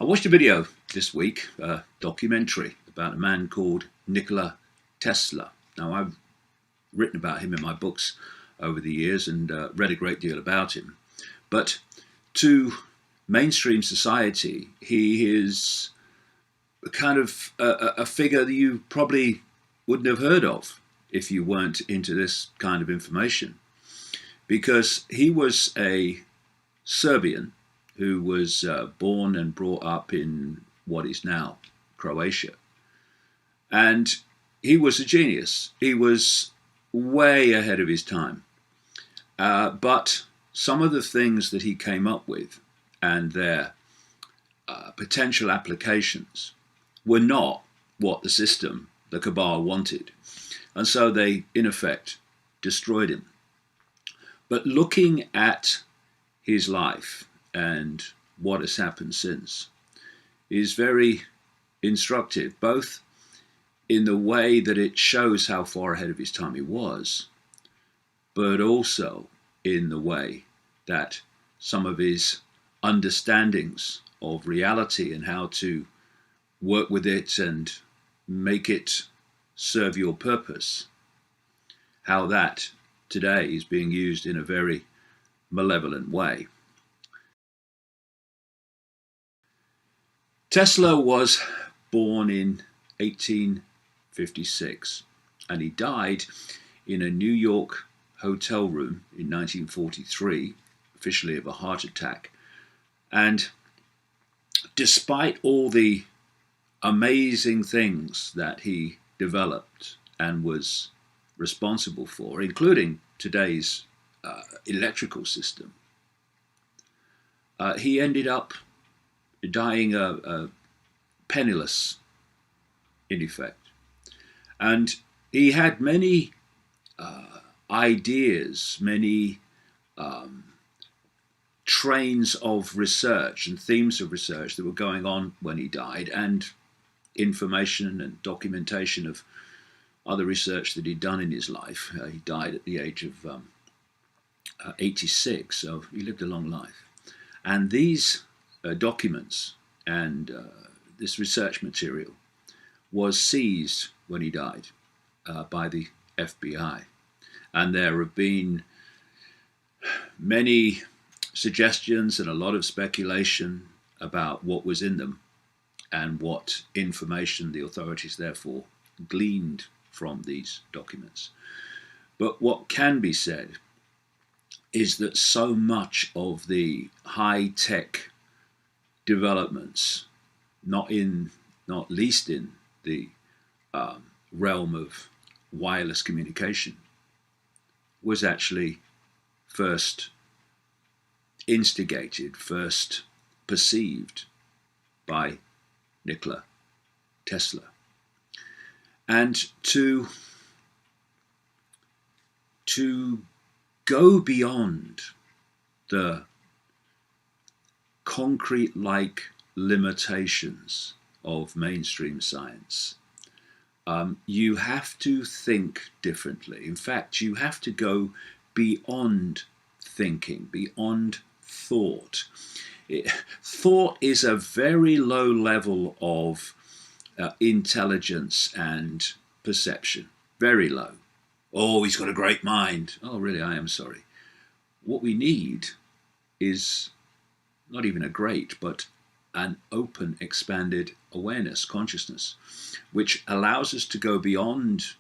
I watched a video this week, a documentary about a man called Nikola Tesla. Now, I've written about him in my books over the years and read a great deal about him. But to mainstream society, he is kind of a figure that you probably wouldn't have heard of if you weren't into this kind of information. Because he was a Serbian who was born and brought up in what is now Croatia. And he was a genius. He was way ahead of his time. But some of the things that he came up with and their potential applications were not what the system, the cabal, wanted. And so they, in effect, destroyed him. But looking at his life and what has happened since is very instructive, both in the way that it shows how far ahead of his time he was, but also in the way that some of his understandings of reality and how to work with it and make it serve your purpose, how that today is being used in a very malevolent way. Tesla was born in 1856 and he died in a New York hotel room in 1943, officially of a heart attack. And despite all the amazing things that he developed and was responsible for, including today's electrical system, he ended up dying penniless, in effect. And he had many ideas, many trains of research and themes of research that were going on when he died, and information and documentation of other research that he'd done in his life. He died at the age of 86, so he lived a long life. And these documents and this research material was seized when he died by the FBI. And there have been many suggestions and a lot of speculation about what was in them and what information the authorities therefore gleaned from these documents. But what can be said is that so much of the high-tech developments, not least in the realm of wireless communication, was actually first instigated, first perceived by Nikola Tesla. And to go beyond the concrete-like limitations of mainstream science, you have to think differently. In fact, you have to go beyond thinking, beyond thought. Thought is a very low level of intelligence and perception, very low. Oh, he's got a great mind. Oh, really, I am sorry. What we need is not even a great, but an open, expanded awareness, consciousness, which allows us to go beyond,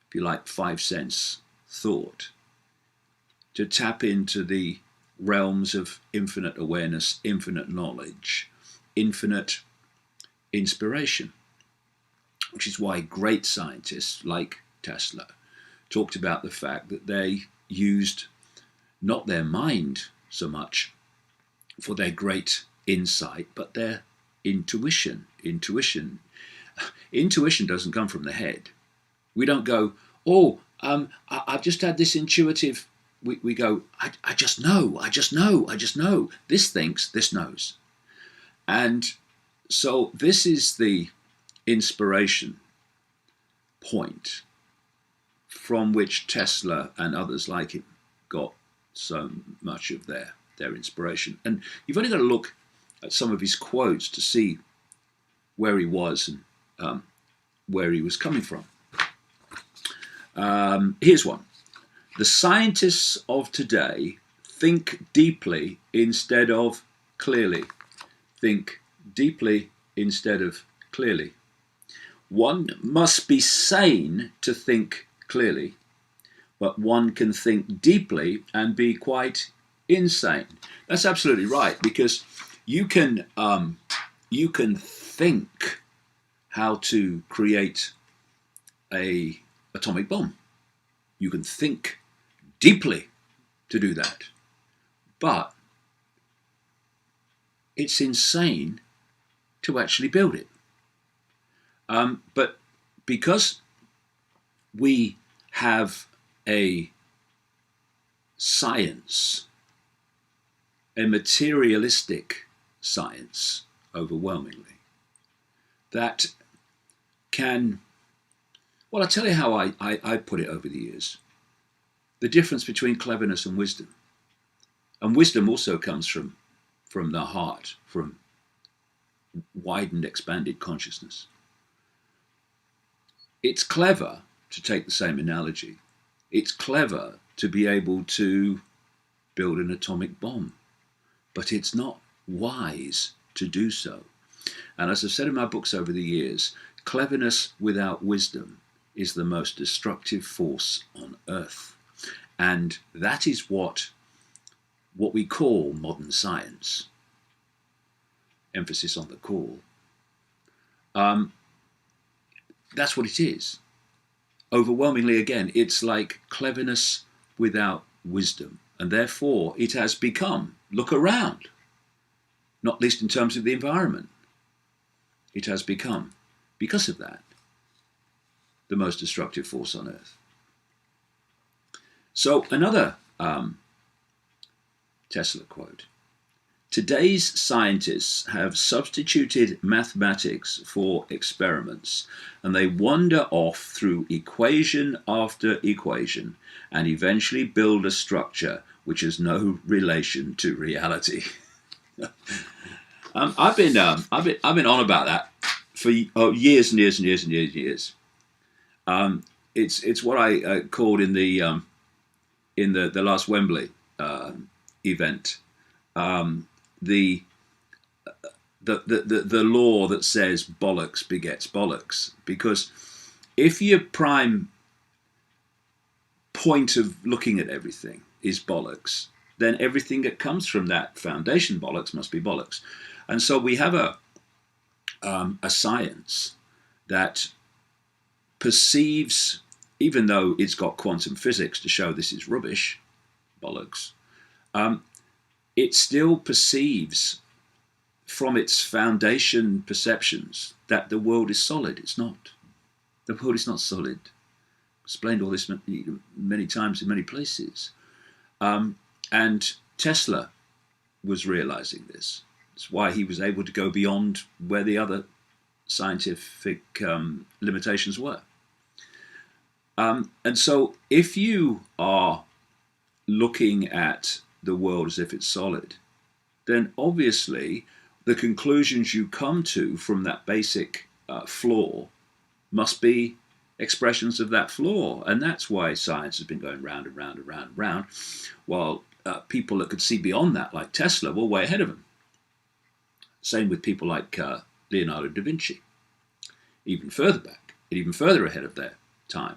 if you like, 5 sense thought, to tap into the realms of infinite awareness, infinite knowledge, infinite inspiration, which is why great scientists like Tesla talked about the fact that they used not their mind so much for their great insight, but their intuition. Intuition doesn't come from the head. We don't go, oh, I've just had this intuitive. We go, I just know. This thinks, this knows. And so this is the inspiration point from which Tesla and others like him got so much of their inspiration. And you've only got to look at some of his quotes to see where he was and where he was coming from. Here's one. The scientists of today think deeply instead of clearly. Think deeply instead of clearly. One must be sane to think clearly, but one can think deeply and be quite insane. That's absolutely right, because you can think how to create a atomic bomb. You can think deeply to do that, but it's insane to actually build it. But because we have a science, a materialistic science, overwhelmingly, that can, well, I'll tell you how I put it over the years. The difference between cleverness and wisdom. And wisdom also comes from the heart, from widened, expanded consciousness. It's clever, to take the same analogy, it's clever to be able to build an atomic bomb, but it's not wise to do so. And as I've said in my books over the years, cleverness without wisdom is the most destructive force on earth. And that is what we call modern science. Emphasis on the call. That's what it is. Overwhelmingly, again, it's like cleverness without wisdom. And therefore, it has become, look around, not least in terms of the environment, it has become, because of that, the most destructive force on earth. So another Tesla quote. Today's scientists have substituted mathematics for experiments, and they wander off through equation after equation and eventually build a structure which has no relation to reality. I've been on about that for years and years and years and years and years. It's what I called in the last Wembley event. The law that says bollocks begets bollocks, because if your prime point of looking at everything is bollocks, then everything that comes from that foundation bollocks must be bollocks. And so we have a science that perceives, even though it's got quantum physics to show this is rubbish, bollocks, it still perceives from its foundation perceptions that the world is solid. It's not. The world is not solid. Explained all this many times in many places. And Tesla was realizing this. It's why he was able to go beyond where the other scientific limitations were. And so if you are looking at the world as if it's solid, then obviously the conclusions you come to from that basic flaw must be expressions of that flaw. And that's why science has been going round and round and round and round, while people that could see beyond that, like Tesla, were way ahead of him. Same with people like Leonardo da Vinci, even further back, even further ahead of their time.